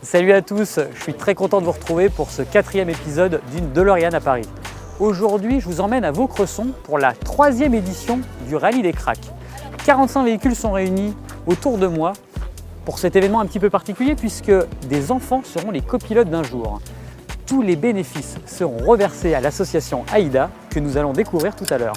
Salut à tous, je suis très content de vous retrouver pour ce 4e épisode d'une DeLorean à Paris. Aujourd'hui, je vous emmène à Vaucresson pour la 3e édition du Rallye des Cracks. 45 véhicules sont réunis autour de moi pour cet événement un petit peu particulier puisque des enfants seront les copilotes d'un jour. Tous les bénéfices seront reversés à l'association AIDA que nous allons découvrir tout à l'heure.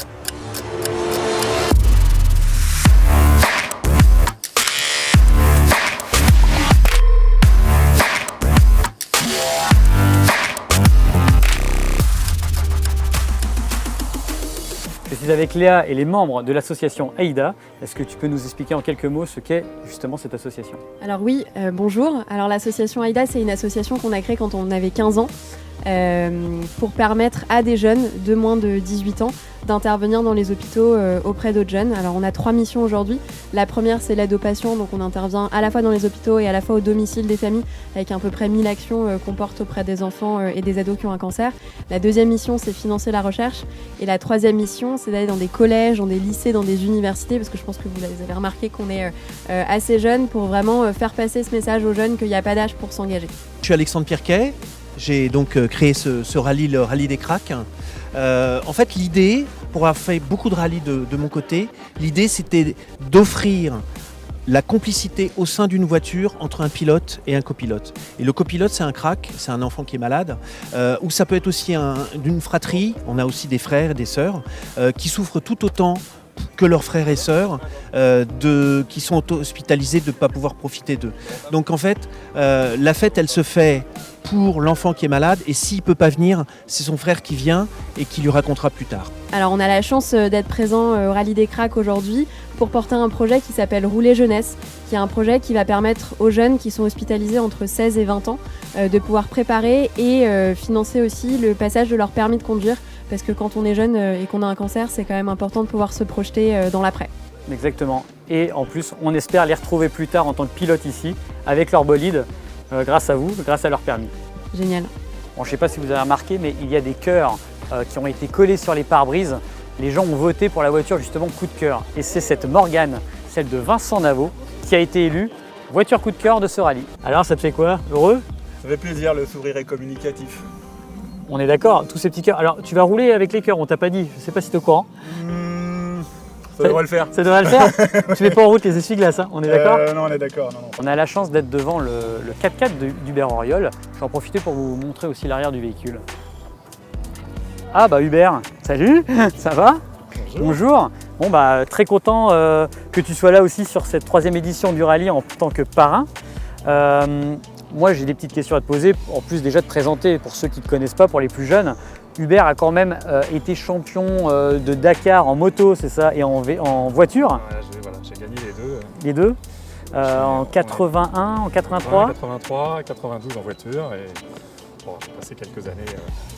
Je suis avec Léa et les membres de l'association AIDA. Est-ce que tu peux nous expliquer en quelques mots ce qu'est justement cette association? Alors oui, bonjour. Alors l'association AIDA, c'est une association qu'on a créée quand on avait 15 ans pour permettre à des jeunes de moins de 18 ans d'intervenir dans les hôpitaux auprès d'autres jeunes. Alors on a 3 missions aujourd'hui. La première, c'est l'aide aux patients, donc on intervient à la fois dans les hôpitaux et à la fois au domicile des familles avec à peu près 1000 actions qu'on porte auprès des enfants et des ados qui ont un cancer. La deuxième mission, c'est financer la recherche. Et la troisième mission, c'est d'aller dans des collèges, dans des lycées, dans des universités, parce que je pense que vous avez remarqué qu'on est assez jeunes pour vraiment faire passer ce message aux jeunes qu'il n'y a pas d'âge pour s'engager. Je suis Alexandre Pirquet, j'ai donc créé ce rallye, le Rallye des Cracks. En fait, l'idée, pour avoir fait beaucoup de rallyes de mon côté, l'idée c'était d'offrir la complicité au sein d'une voiture entre un pilote et un copilote. Et le copilote, c'est un crack, c'est un enfant qui est malade, ou ça peut être aussi d'une fratrie, on a aussi des frères et des sœurs, qui souffrent tout autant que leurs frères et sœurs qui sont hospitalisés de ne pas pouvoir profiter d'eux. Donc en fait, la fête, elle se fait pour l'enfant qui est malade, et s'il ne peut pas venir, c'est son frère qui vient et qui lui racontera plus tard. Alors on a la chance d'être présent au Rallye des Cracks aujourd'hui pour porter un projet qui s'appelle Rouler Jeunesse, qui est un projet qui va permettre aux jeunes qui sont hospitalisés entre 16 et 20 ans de pouvoir préparer et financer aussi le passage de leur permis de conduire, parce que quand on est jeune et qu'on a un cancer, c'est quand même important de pouvoir se projeter dans l'après. Exactement. Et en plus, on espère les retrouver plus tard en tant que pilote ici, avec leur bolide, grâce à vous, grâce à leur permis. Génial. Bon, je ne sais pas si vous avez remarqué, mais il y a des cœurs qui ont été collés sur les pare-brises. Les gens ont voté pour la voiture justement coup de cœur. Et c'est cette Morgane, celle de Vincent Navot, qui a été élue voiture coup de cœur de ce rallye. Alors ça te fait quoi? Heureux? Ça fait plaisir, le sourire est communicatif. On est d'accord, tous ces petits cœurs. Alors tu vas rouler avec les cœurs, on t'a pas dit, je ne sais pas si tu es au courant. Ça devrait le faire. Ça devrait le faire. Tu mets pas en route les essuie-glaces, hein, on est d'accord? Non, on est d'accord. Non. On a la chance d'être devant le 4x4 d'Hubert Auriol. Je vais en profiter pour vous montrer aussi l'arrière du véhicule. Ah bah Hubert, salut, ça va? Bonjour. Bon bah très content que tu sois là aussi sur cette 3e édition du rallye en tant que parrain. Moi j'ai des petites questions à te poser, en plus déjà de présenter pour ceux qui ne te connaissent pas, pour les plus jeunes. Hubert a quand même été champion de Dakar en moto, c'est ça, et en voiture. Ouais, j'ai gagné les deux. Les deux en 81, en 83. 83, 92 en voiture, et bon, j'ai passé quelques années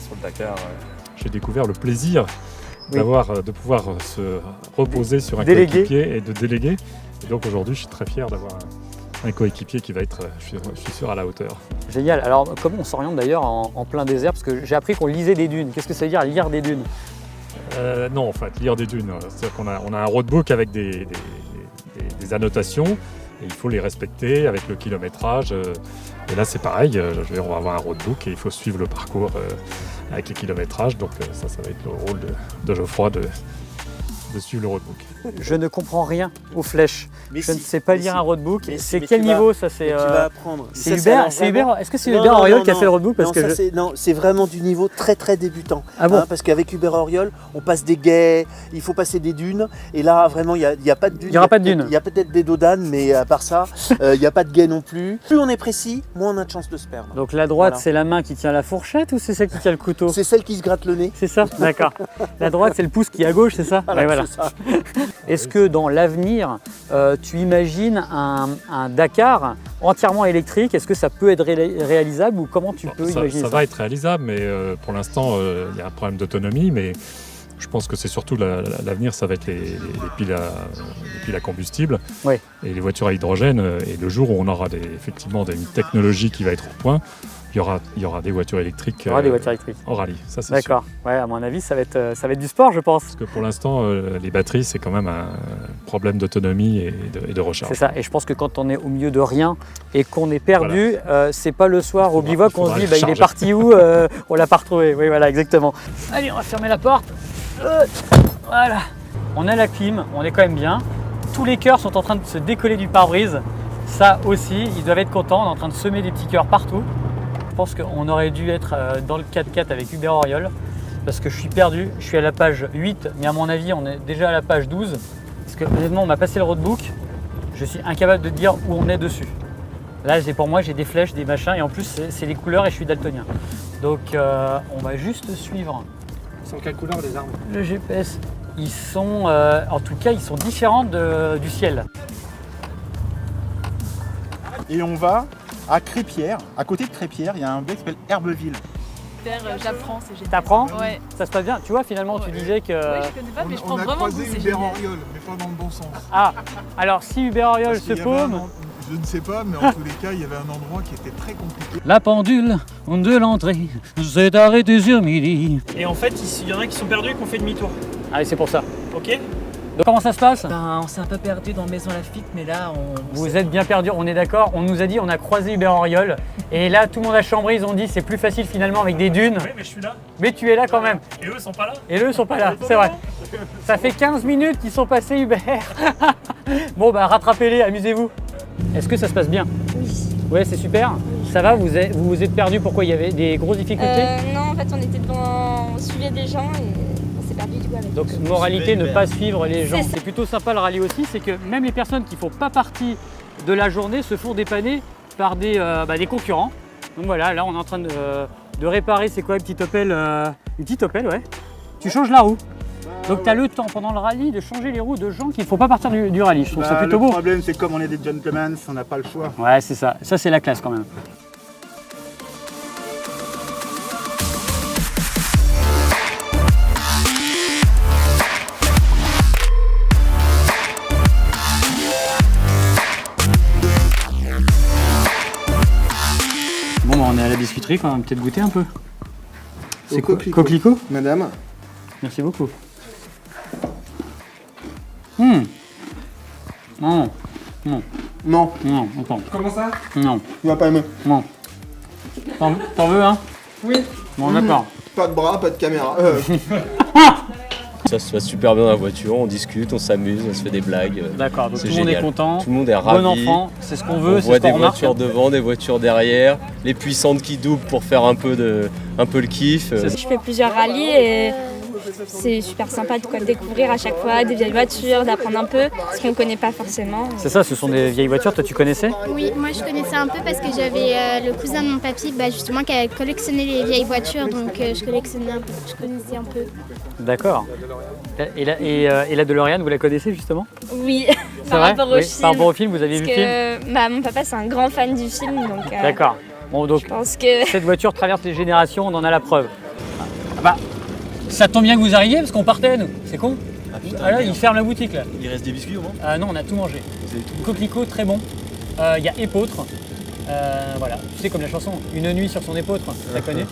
sur le Dakar. J'ai découvert le plaisir de pouvoir se reposer sur un coéquipier et de déléguer. Et donc aujourd'hui, je suis très fier d'avoir un coéquipier qui va être, je suis sûr, à la hauteur. Génial. Alors comment on s'oriente d'ailleurs en plein désert? Parce que j'ai appris qu'on lisait des dunes. Qu'est-ce que ça veut dire lire des dunes? Non, en fait, lire des dunes, c'est-à-dire qu'on a un roadbook avec des annotations, et il faut les respecter avec le kilométrage. Et là, c'est pareil, on va avoir un roadbook et il faut suivre le parcours avec les kilométrages. Donc ça va être le rôle de Geoffroy de suivre le roadbook. Je ne comprends rien aux flèches. Mais je ne sais pas lire un roadbook. C'est mais quel tu niveau ça? Tu vas apprendre. C'est Hubert. Est-ce que c'est Hubert Auriol qui a fait le roadbook? Non, c'est vraiment du niveau très très débutant. Ah bon? Parce qu'avec Hubert Auriol, on passe des guets, il faut passer des dunes. Et là, vraiment, il n'y a pas de dunes. Il n'y aura pas de dunes. Il y a peut-être des dodanes, mais à part ça, il n'y a pas de guets non plus. Plus on est précis, moins on a de chances de se perdre. Donc la droite, Voilà. c'est la main qui tient la fourchette ou c'est celle qui tient le couteau? C'est celle qui se gratte le nez. C'est ça? D'accord. La droite, c'est le pouce qui est à gauche, c'est ça? Voilà, Ouais, voilà. c'est ça. Est-ce que dans l'avenir, tu imagines un Dakar entièrement électrique? Est-ce que ça peut être réalisable ou comment tu peux imaginer ça? Ça va être réalisable, mais pour l'instant, il y a un problème d'autonomie. Mais je pense que c'est surtout l'avenir, ça va être les piles à combustible et les voitures à hydrogène. Et le jour où on aura effectivement une technologie qui va être au point, il y aura des voitures électriques. Il y aura des voitures électriques. En rallye, ça c'est sûr. D'accord. Ouais, à mon avis, ça va être du sport, je pense. Parce que pour l'instant, les batteries, c'est quand même un problème d'autonomie et de recharge. C'est ça. Et je pense que quand on est au milieu de rien et qu'on est perdu, c'est pas le soir au bivouac qu'on se dit il est parti où, on l'a pas retrouvé. Oui, voilà, exactement. Allez, on va fermer la porte. Voilà. On a la clim, on est quand même bien. Tous les cœurs sont en train de se décoller du pare-brise. Ça aussi, ils doivent être contents. On est en train de semer des petits cœurs partout. Je pense qu'on aurait dû être dans le 4x4 avec Uber Auriol parce que je suis perdu. Je suis à la page 8, mais à mon avis, on est déjà à la page 12. Parce que honnêtement, on m'a passé le roadbook. Je suis incapable de dire où on est dessus. Là, pour moi, j'ai des flèches, des machins, et en plus, c'est les couleurs et je suis daltonien. Donc, on va juste suivre. Ils sont quelle couleur les arbres? Le GPS. Ils sont, en tout cas, ils sont différents du ciel. Et on va à Crépierre. À côté de Crépierre, il y a un bled qui s'appelle Herbeville. J'apprends, c'est génial. T'apprends? Ouais. Ça se passe bien. Tu vois, finalement, tu disais que. Ouais, je connais pas, mais je prends vraiment goût, c'est génial. Auriol, mais pas dans le bon sens. Ah, alors si Uber Auriol Parce se qu'il y avait paume. je ne sais pas, mais en tous les cas, il y avait un endroit qui était très compliqué. La pendule de l'entrée s'est arrêtée sur midi. Et en fait, il y en a qui sont perdus et qui ont fait demi-tour. Ah, c'est pour ça. Ok. Donc comment ça se passe? Ben, on s'est un peu perdu dans Maison Lafitte, mais là, Vous êtes bien perdus, on est d'accord. On nous a dit, on a croisé Uber Auriol. Et là, tout le monde a chambré, ils ont dit, c'est plus facile finalement avec des dunes. Oui, mais je suis là. Mais tu es là quand même. Et eux sont pas là. Et eux sont pas là, c'est vrai. Ça fait 15 minutes qu'ils sont passés Uber. Bon, bah rattrapez-les, amusez-vous. Est-ce que ça se passe bien? Oui. Ouais, c'est super. Ça va, vous vous êtes perdus, pourquoi? Il y avait des grosses difficultés? Non, en fait, on était devant, on suivait des gens et on s'est perdu du coup avec. Donc moralité, ne pas suivre les gens. C'est ça. C'est plutôt sympa le rallye aussi, c'est que même les personnes qui ne font pas partie de la journée se font dépanner par des concurrents. Donc voilà, là on est en train de réparer, c'est quoi, une petite Opel, ouais. Tu changes la roue. Donc tu as le temps pendant le rallye de changer les roues de gens qui ne font pas partir du rallye. Je trouve ça plutôt beau. Le problème, c'est comme on est des gentlemen, on n'a pas le choix. Ouais, c'est ça. Ça, c'est la classe quand même. Bon, bah, on est à la biscuiterie quand même. Peut-être goûter un peu. C'est quoi? Coquelicot? Madame. Merci beaucoup. Non. Non. Non. Non, attends. Comment ça? Non. Tu vas pas aimer. Non. T'en veux, hein? Oui. Bon, d'accord. Pas de bras, pas de caméra. Ça se passe super bien dans la voiture, on discute, on s'amuse, on se fait des blagues. D'accord, donc C'est tout le monde est génial. content. Tout le monde est ravi. Bon enfant, c'est ce qu'on On veut, c'est voit ce qu'on des remarque. voitures devant, des voitures derrière, les puissantes qui doublent pour faire un peu le kiff. Je fais plusieurs rallyes et c'est super sympa de découvrir à chaque fois des vieilles voitures, d'apprendre un peu, ce qu'on ne connaît pas forcément. C'est ça, ce sont des vieilles voitures, toi tu connaissais? Oui, moi je connaissais un peu parce que j'avais le cousin de mon papy justement qui a collectionné les vieilles voitures, donc je connaissais un peu. D'accord. Et la DeLorean, vous la connaissez justement? Oui, C'est par vrai? rapport au Oui, film. par rapport au film, vous avez vu le film? Mon papa c'est un grand fan du film, donc D'accord. Bon, donc je pense que... cette voiture traverse les générations, on en a la preuve. Ah bah, ça tombe bien que vous arriviez parce qu'on partait nous, c'est con. Ah là, ils ferment la boutique là. Il reste des biscuits au moins? Ah non, on a tout mangé. Coquelicot, très bon. Il y a épeautre. Voilà, tu sais comme la chanson, une nuit sur son épeautre, tu la connais?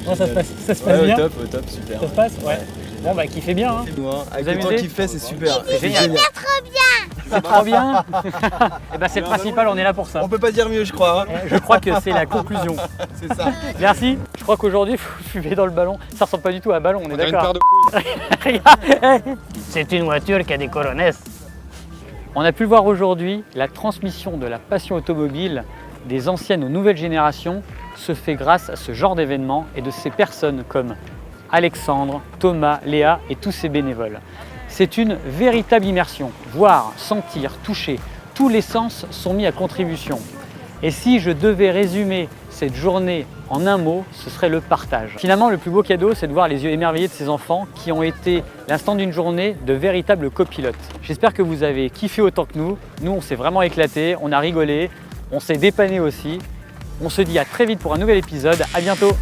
Non, ça se passe bien? Au top, super. Ça se passe? Ouais. Bon bah kiffez bien hein. Avec Vous le temps amusez? qu'il fait, c'est super. C'est génial. C'est trop bien. Et bah c'est le principal, on est là pour ça. On peut pas dire mieux, je crois. hein. Je crois que c'est la conclusion. C'est ça. Merci. Je crois qu'aujourd'hui, il faut fumer dans le ballon. Ça ressemble pas du tout à un ballon, on est d'accord. de C'est une voiture qui a des corones. On a pu voir aujourd'hui la transmission de la passion automobile des anciennes aux nouvelles générations se fait grâce à ce genre d'événement et de ces personnes comme Alexandre, Thomas, Léa et tous ces bénévoles. C'est une véritable immersion. Voir, sentir, toucher, tous les sens sont mis à contribution. Et si je devais résumer cette journée en un mot, ce serait le partage. Finalement, le plus beau cadeau, c'est de voir les yeux émerveillés de ces enfants qui ont été l'instant d'une journée de véritables copilotes. J'espère que vous avez kiffé autant que nous. Nous, on s'est vraiment éclatés, on a rigolé, on s'est dépanné aussi. On se dit à très vite pour un nouvel épisode. À bientôt.